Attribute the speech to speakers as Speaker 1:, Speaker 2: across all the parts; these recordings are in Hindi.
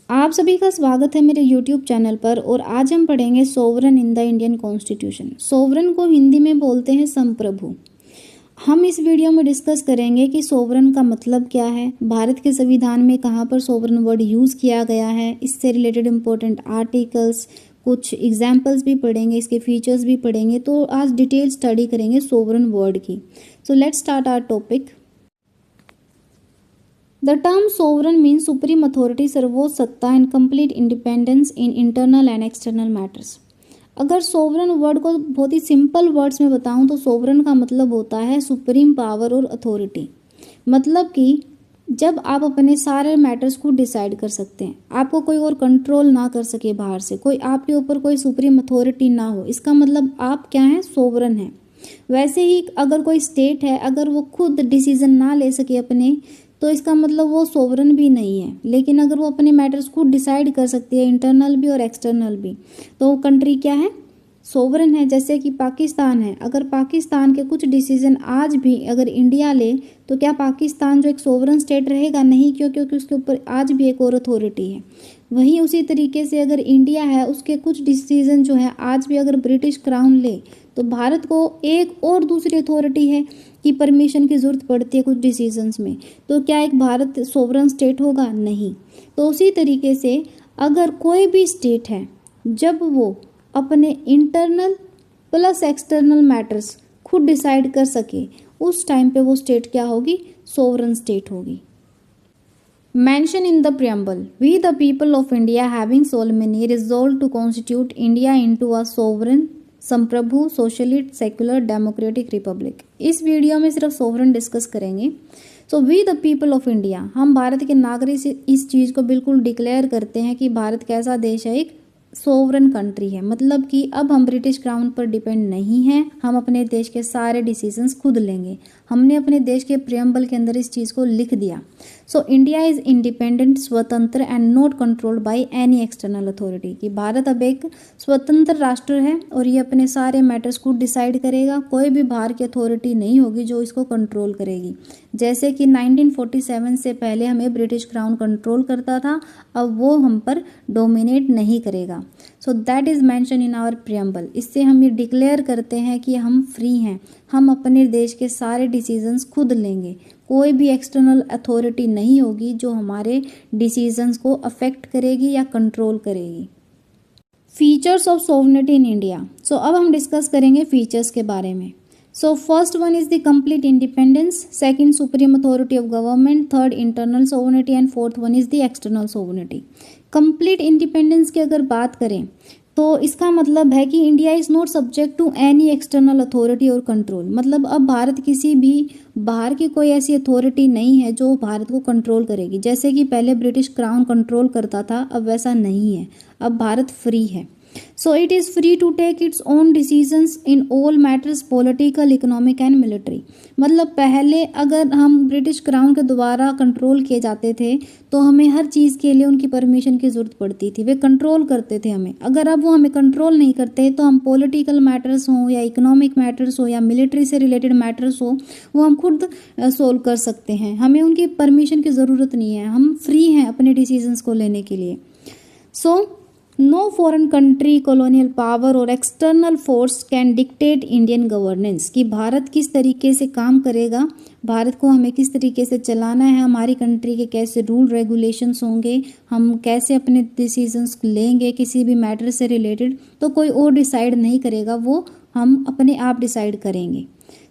Speaker 1: आप सभी का स्वागत है मेरे YouTube चैनल पर। और आज हम पढ़ेंगे sovereign in the Indian constitution. Sovereign को हिंदी में बोलते हैं संप्रभु। हम इस वीडियो में डिस्कस करेंगे कि सोवरन का मतलब क्या है, भारत के संविधान में कहाँ पर सोवरन वर्ड यूज़ किया गया है, इससे रिलेटेड इम्पोर्टेंट आर्टिकल्स, कुछ एग्जाम्पल्स भी पढ़ेंगे, इसके फीचर्स भी पढ़ेंगे। तो आज डिटेल स्टडी करेंगे सोवरन वर्ड की। So let's start our topic. The term sovereign means supreme authority, सर्वोच्च सत्ता and complete independence in internal and external matters। अगर सोवरन वर्ड को बहुत ही सिंपल वर्ड्स में बताऊं तो सोवरन का मतलब होता है सुप्रीम पावर और अथॉरिटी। मतलब कि जब आप अपने सारे मैटर्स को डिसाइड कर सकते हैं, आपको कोई और कंट्रोल ना कर सके, बाहर से कोई आपके ऊपर कोई सुप्रीम अथॉरिटी ना हो, इसका मतलब आप क्या हैं, सोवरन हैं। वैसे ही अगर कोई स्टेट है, अगर वो खुद डिसीजन ना ले सके अपने, तो इसका मतलब वो सोवरन भी नहीं है। लेकिन अगर वो अपने मैटर्स खुद डिसाइड कर सकती है, इंटरनल भी और एक्सटर्नल भी, तो वो कंट्री क्या है, सोवरन है। जैसे कि पाकिस्तान है, अगर पाकिस्तान के कुछ डिसीजन आज भी अगर इंडिया ले, तो क्या पाकिस्तान जो एक सोवरन स्टेट रहेगा? नहीं, क्योंकि उसके ऊपर आज भी एक और अथॉरिटी है। वहीं उसी तरीके से अगर इंडिया है, उसके कुछ डिसीजन जो है आज भी अगर ब्रिटिश क्राउन ले, तो भारत को एक और दूसरी अथॉरिटी है की परमिशन की ज़रूरत पड़ती है कुछ डिसीजंस में। तो क्या एक भारत सोवरन स्टेट होगा? नहीं। तो उसी तरीके से अगर कोई भी स्टेट है, जब वो अपने इंटरनल प्लस एक्सटर्नल मैटर्स खुद डिसाइड कर सके, उस टाइम पे वो स्टेट क्या होगी, सोवरन स्टेट होगी। Mention in the preamble, we the people of India having solemnly resolved to constitute India into a sovereign संप्रभु सोशलिस्ट सेक्युलर डेमोक्रेटिक रिपब्लिक। इस वीडियो में सिर्फ सोवरन डिस्कस करेंगे। So we the people of India, हम भारत के नागरिक इस चीज़ को बिल्कुल डिक्लेयर करते हैं कि भारत कैसा देश है, एक सोवरन कंट्री है। मतलब कि अब हम ब्रिटिश क्राउन पर डिपेंड नहीं हैं, हम अपने देश के सारे डिसीजंस खुद लेंगे। हमने अपने देश के प्रियम्बल के अंदर इस चीज़ को लिख दिया। सो इंडिया इज़ इंडिपेंडेंट, स्वतंत्र and not controlled by any external authority. कि भारत अब एक स्वतंत्र राष्ट्र है और ये अपने सारे मैटर्स खुद डिसाइड करेगा, कोई भी बाहर की अथॉरिटी नहीं होगी जो इसको कंट्रोल करेगी। जैसे कि 1947 से पहले हमें ब्रिटिश क्राउन कंट्रोल करता था, अब वो हम पर डोमिनेट नहीं करेगा। So that is mention in our preamble. इससे हम ये डिक्लेयर करते हैं कि हम फ्री हैं, हम अपने देश के सारे डिसीजंस खुद लेंगे, कोई भी एक्सटर्नल अथॉरिटी नहीं होगी जो हमारे डिसीजंस को अफेक्ट करेगी या कंट्रोल करेगी। Features of sovereignty in India. So अब हम डिस्कस करेंगे फीचर्स के बारे में। So first one is the complete independence, second supreme authority of government, third internal sovereignty and fourth one is the external sovereignty। complete independence की अगर बात करें तो इसका मतलब है कि India is not subject to any external authority और कंट्रोल। मतलब अब भारत किसी भी बाहर की कोई ऐसी अथॉरिटी नहीं है जो भारत को कंट्रोल करेगी। जैसे कि पहले ब्रिटिश क्राउन कंट्रोल करता था, अब वैसा नहीं है, अब भारत फ्री है। So it is free to take its own decisions in all matters political, economic and military। मतलब पहले अगर हम ब्रिटिश क्राउन के द्वारा कंट्रोल किए जाते थे तो हमें हर चीज़ के लिए उनकी परमिशन की ज़रूरत पड़ती थी, वे कंट्रोल करते थे हमें। अगर अब वो हमें कंट्रोल नहीं करते तो हम पॉलिटिकल मैटर्स हों या इकोनॉमिक मैटर्स हो या मिलिट्री से रिलेटेड मैटर्स हो, वो हम खुद सोल्व कर सकते हैं, हमें उनकी परमिशन की ज़रूरत नहीं है, हम फ्री हैं अपने डिसीजंस को लेने के लिए। So no foreign country, colonial power और external force can dictate Indian governance. कि भारत किस तरीके से काम करेगा, भारत को हमें किस तरीके से चलाना है, हमारी कंट्री के कैसे रूल रेगुलेशंस होंगे, हम कैसे अपने डिसीजंस लेंगे किसी भी मैटर से रिलेटेड, तो कोई और डिसाइड नहीं करेगा, वो हम अपने आप डिसाइड करेंगे।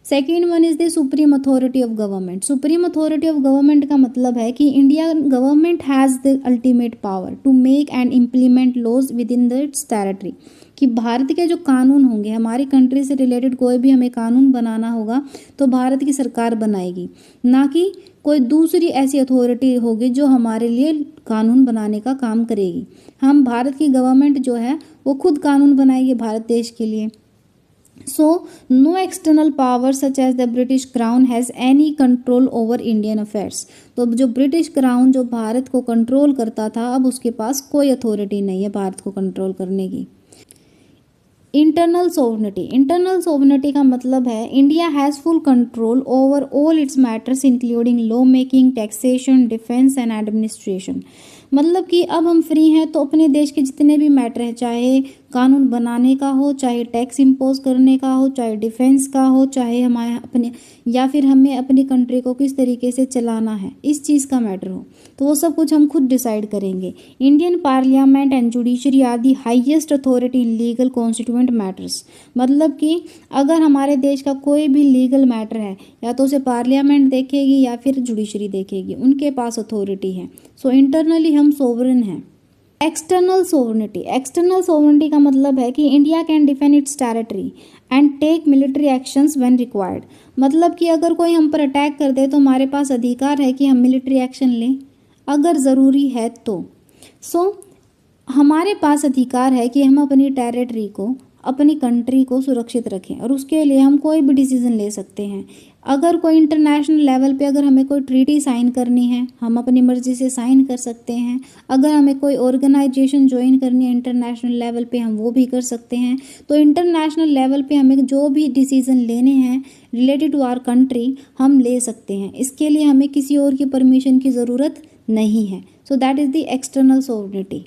Speaker 1: Second one is the supreme authority of government. Supreme authority of government का मतलब है कि India government has the ultimate power to make and implement laws with in the its territory. कि भारत के जो कानून होंगे, हमारी कंट्री से रिलेटेड कोई भी हमें कानून बनाना होगा तो भारत की सरकार बनाएगी, ना कि कोई दूसरी ऐसी अथॉरिटी होगी जो हमारे लिए कानून बनाने का काम करेगी। हम भारत की गवर्नमेंट जो है वो खुद कानून बनाएगी भारत देश के लिए। So no external power such as the British Crown has any control over Indian affairs। तो जो ब्रिटिश क्राउन जो भारत को कंट्रोल करता था, अब उसके पास कोई अथॉरिटी नहीं है भारत को कंट्रोल करने की। Internal sovereignty. इंटरनल सोवरेनिटी का मतलब है India has full control over all it's matters including law making, taxation, defence and administration. मतलब कि अब हम फ्री हैं तो अपने देश के जितने भी मैटर हैं, चाहे कानून बनाने का हो, चाहे टैक्स इम्पोज करने का हो, चाहे डिफेंस का हो, चाहे हमारे अपने या फिर हमें अपनी कंट्री को किस तरीके से चलाना है, इस चीज़ का मैटर हो, तो वो सब कुछ हम खुद डिसाइड करेंगे। Indian parliament and judiciary are the highest authority in legal constituent matters. मतलब कि अगर हमारे देश का कोई भी लीगल मैटर है, या तो उसे पार्लियामेंट देखेगी या फिर जुडिशरी देखेगी, उनके पास अथॉरिटी है। सो इंटरनली हम सोवरेन हैं। एक्सटर्नल सोवरेनिटी, एक्सटर्नल सोवरेनिटी का मतलब है कि India can defend its territory and take military actions when required. मतलब कि अगर कोई हम पर अटैक कर दे तो हमारे पास अधिकार है कि हम मिलिट्री एक्शन लें अगर ज़रूरी है तो। हमारे पास अधिकार है कि हम अपनी टेरिटरी को, अपनी कंट्री को सुरक्षित रखें, और उसके लिए हम कोई भी डिसीजन ले सकते हैं। अगर कोई इंटरनेशनल लेवल पे अगर हमें कोई ट्रीटी साइन करनी है, हम अपनी मर्ज़ी से साइन कर सकते हैं। अगर हमें कोई ऑर्गेनाइजेशन ज्वाइन करनी है इंटरनेशनल लेवल पे, हम वो भी कर सकते हैं। तो इंटरनेशनल लेवल पे हमें जो भी डिसीजन लेने हैं रिलेटेड टू आवर कंट्री, हम ले सकते हैं। इसके लिए हमें किसी और की परमिशन की ज़रूरत नहीं है। सो that is the external sovereignty.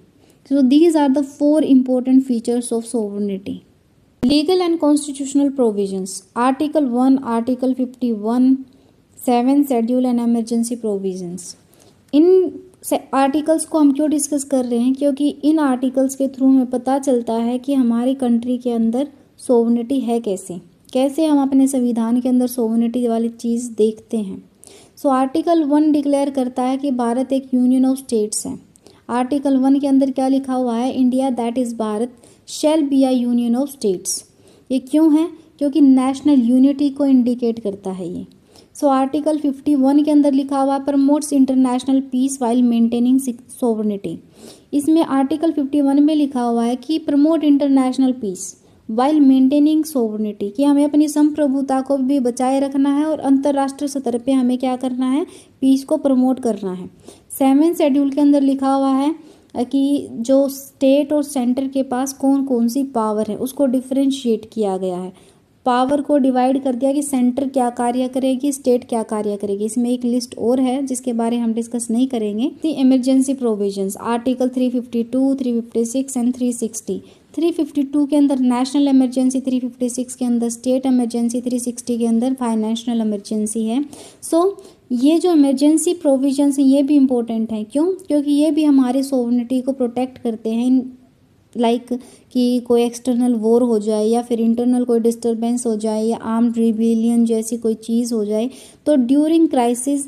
Speaker 1: So these are the 4 important features of sovereignty. Legal and constitutional provisions. Article 1, Article 51, 7 Schedule and emergency provisions. In articles को हम क्यों डिस्कस कर रहे हैं? क्योंकि इन आर्टिकल्स के थ्रू हमें पता चलता है कि हमारी कंट्री के अंदर सोवरेनिटी है कैसे हम अपने संविधान के अंदर सोवरेनिटी वाली चीज़ देखते हैं। सो आर्टिकल 1 डिक्लेयर करता है कि भारत एक यूनियन ऑफ स्टेट्स है। आर्टिकल 1 के अंदर क्या लिखा हुआ है? India that is Bharat shall be a union of states. ये क्यों है? क्योंकि नेशनल यूनिटी को इंडिकेट करता है ये। सो आर्टिकल 51 के अंदर लिखा हुआ promotes international peace while maintaining sovereignty. इसमें आर्टिकल 51 में लिखा हुआ है कि promote international peace while maintaining sovereignty, कि हमें अपनी संप्रभुता को भी बचाए रखना है और अंतर्राष्ट्रीय स्तर पे हमें क्या करना है? पीस को प्रमोट करना है। 7 शेड्यूल के अंदर लिखा हुआ है कि जो स्टेट और सेंटर के पास कौन कौन सी पावर है उसको डिफरेंशिएट किया गया है। पावर को डिवाइड कर दिया कि सेंटर क्या कार्य करेगी, स्टेट क्या कार्य करेगी। इसमें एक लिस्ट और है जिसके बारे में हम डिस्कस नहीं करेंगे। दी इमरजेंसी प्रोविजंस, आर्टिकल 352, 356 एंड 360। 352 के अंदर नेशनल इमरजेंसी, 356 के अंदर स्टेट इमरजेंसी, 360 के अंदर फाइनेंशियल इमरजेंसी है। ये जो इमरजेंसी प्रोविजंस हैं ये भी इम्पोर्टेंट हैं। क्यों? क्योंकि ये भी हमारे सोवरेनिटी को प्रोटेक्ट करते हैं। लाइक कि कोई एक्सटर्नल वॉर हो जाए या फिर इंटरनल कोई डिस्टर्बेंस हो जाए या आर्म्ड रिबेलियन जैसी कोई चीज़ हो जाए, तो during crisis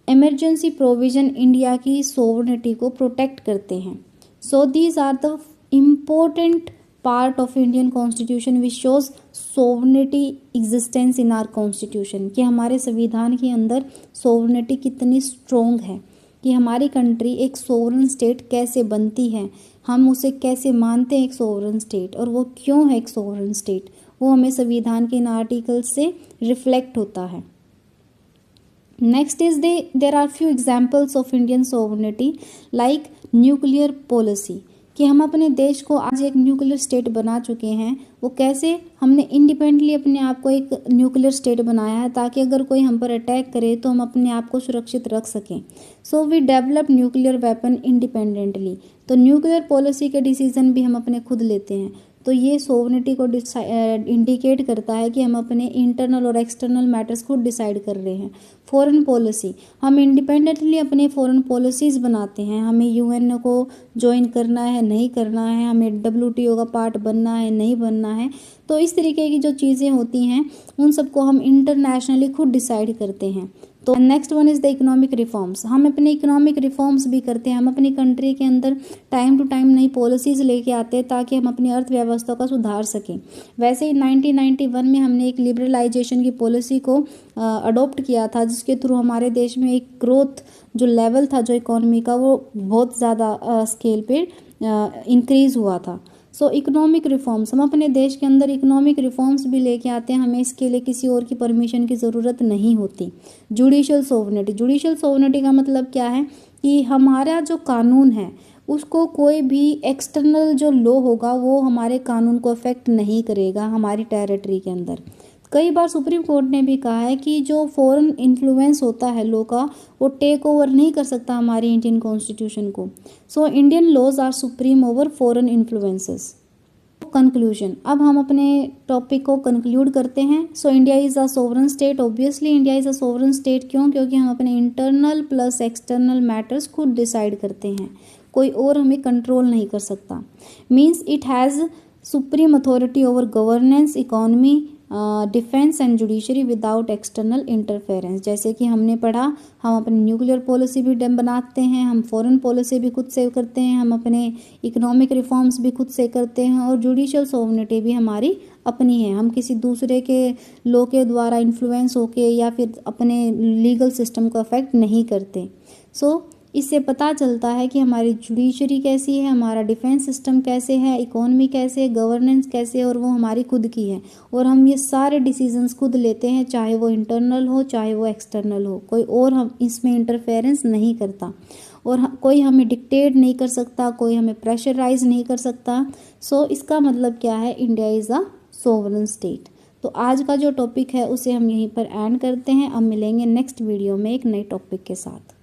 Speaker 1: emergency provision India की सोवरेनिटी को प्रोटेक्ट करते हैं। So these are the important part of Indian constitution which shows sovereignty existence in our constitution, कि हमारे संविधान के अंदर सोवरेनिटी कितनी स्ट्रोंग है, कि हमारी कंट्री एक सोवरेन स्टेट कैसे बनती है, हम उसे कैसे मानते हैं एक सोवरेन स्टेट, और वो क्यों है एक सोवरेन स्टेट, वो हमें संविधान के इन आर्टिकल से रिफ्लेक्ट होता है। Next is there are few examples of Indian sovereignty like nuclear policy, कि हम अपने देश को आज एक न्यूक्लियर स्टेट बना चुके हैं। वो कैसे? हमने इंडिपेंडेंटली अपने आप को एक न्यूक्लियर स्टेट बनाया है ताकि अगर कोई हम पर अटैक करे तो हम अपने आप को सुरक्षित रख सकें। So we develop nuclear weapon independently. तो न्यूक्लियर पॉलिसी के डिसीजन भी हम अपने खुद लेते हैं। तो ये सोवरेनिटी को इंडिकेट करता है कि हम अपने इंटरनल और एक्सटर्नल मैटर्स खुद डिसाइड कर रहे हैं। फॉरेन पॉलिसी, हम इंडिपेंडेंटली अपने फॉरेन पॉलिसीज़ बनाते हैं। हमें यूएन को ज्वाइन करना है, नहीं करना है, हमें डब्ल्यूटीओ का पार्ट बनना है, नहीं बनना है। तो इस तरीके की जो चीज़ें होती हैं उन सबको हम इंटरनेशनली खुद डिसाइड करते हैं। तो next one is the economic reforms, हम अपने इकोनॉमिक रिफॉर्म्स भी करते हैं। हम अपनी कंट्री के अंदर टाइम टू टाइम नई पॉलिसीज़ लेके आते हैं ताकि हम अपनी अर्थव्यवस्था का सुधार सकें। वैसे ही 1991 में हमने एक लिबरलाइजेशन की पॉलिसी को अडॉप्ट किया था, जिसके थ्रू हमारे देश में एक ग्रोथ जो लेवल था जो इकोनॉमी का वो बहुत ज़्यादा स्केल पे इंक्रीज़ हुआ था। सो इकोनॉमिक रिफॉर्म्स, हम अपने देश के अंदर इकोनॉमिक रिफॉर्म्स भी लेके आते हैं। हमें इसके लिए किसी और की परमिशन की ज़रूरत नहीं होती। जुडिशियल सोवरेनिटी, जुडिशियल सोवरेनिटी का मतलब क्या है कि हमारा जो कानून है उसको कोई भी एक्सटर्नल जो लॉ होगा वो हमारे कानून को अफेक्ट नहीं करेगा हमारी टेरिटरी के अंदर। कई बार सुप्रीम कोर्ट ने भी कहा है कि जो फॉरेन इन्फ्लुएंस होता है लॉ का, वो टेक ओवर नहीं कर सकता हमारी इंडियन कॉन्स्टिट्यूशन को। So Indian laws are supreme over foreign influences. Conclusion, अब हम अपने टॉपिक को कंक्लूड करते हैं। So India is a sovereign state. Obviously India is a sovereign state क्यों? क्योंकि हम अपने इंटरनल प्लस एक्सटर्नल मैटर्स खुद डिसाइड करते हैं, कोई और हमें कंट्रोल नहीं कर सकता। Means it has supreme authority over governance, economy, defence and judiciary without external interference. जैसे कि हमने पढ़ा, हम अपनी न्यूक्लियर पॉलिसी भी बनाते हैं, हम फॉरेन पॉलिसी भी खुद से करते हैं, हम अपने इकोनॉमिक रिफॉर्म्स भी खुद से करते हैं, और जुडिशियल सॉवरेनिटी भी हमारी अपनी है। हम किसी दूसरे के लॉ के द्वारा इन्फ्लुएंस होके या फिर अपने लीगल सिस्टम को अफेक्ट नहीं करते। सो इससे पता चलता है कि हमारी जुडिशरी कैसी है, हमारा डिफेंस सिस्टम कैसे है, इकोनॉमी कैसे है, गवर्नेंस कैसे है, और वो हमारी खुद की है। और हम ये सारे डिसीजंस खुद लेते हैं, चाहे वो इंटरनल हो चाहे वो एक्सटर्नल हो, कोई और हम इसमें इंटरफेरेंस नहीं करता, और कोई हमें डिक्टेट नहीं कर सकता, कोई हमें प्रेशराइज नहीं कर सकता। सो इसका मतलब क्या है? India is a sovereign state. तो आज का जो टॉपिक है उसे हम यहीं पर एंड करते हैं। अब मिलेंगे नेक्स्ट वीडियो में एक नए टॉपिक के साथ।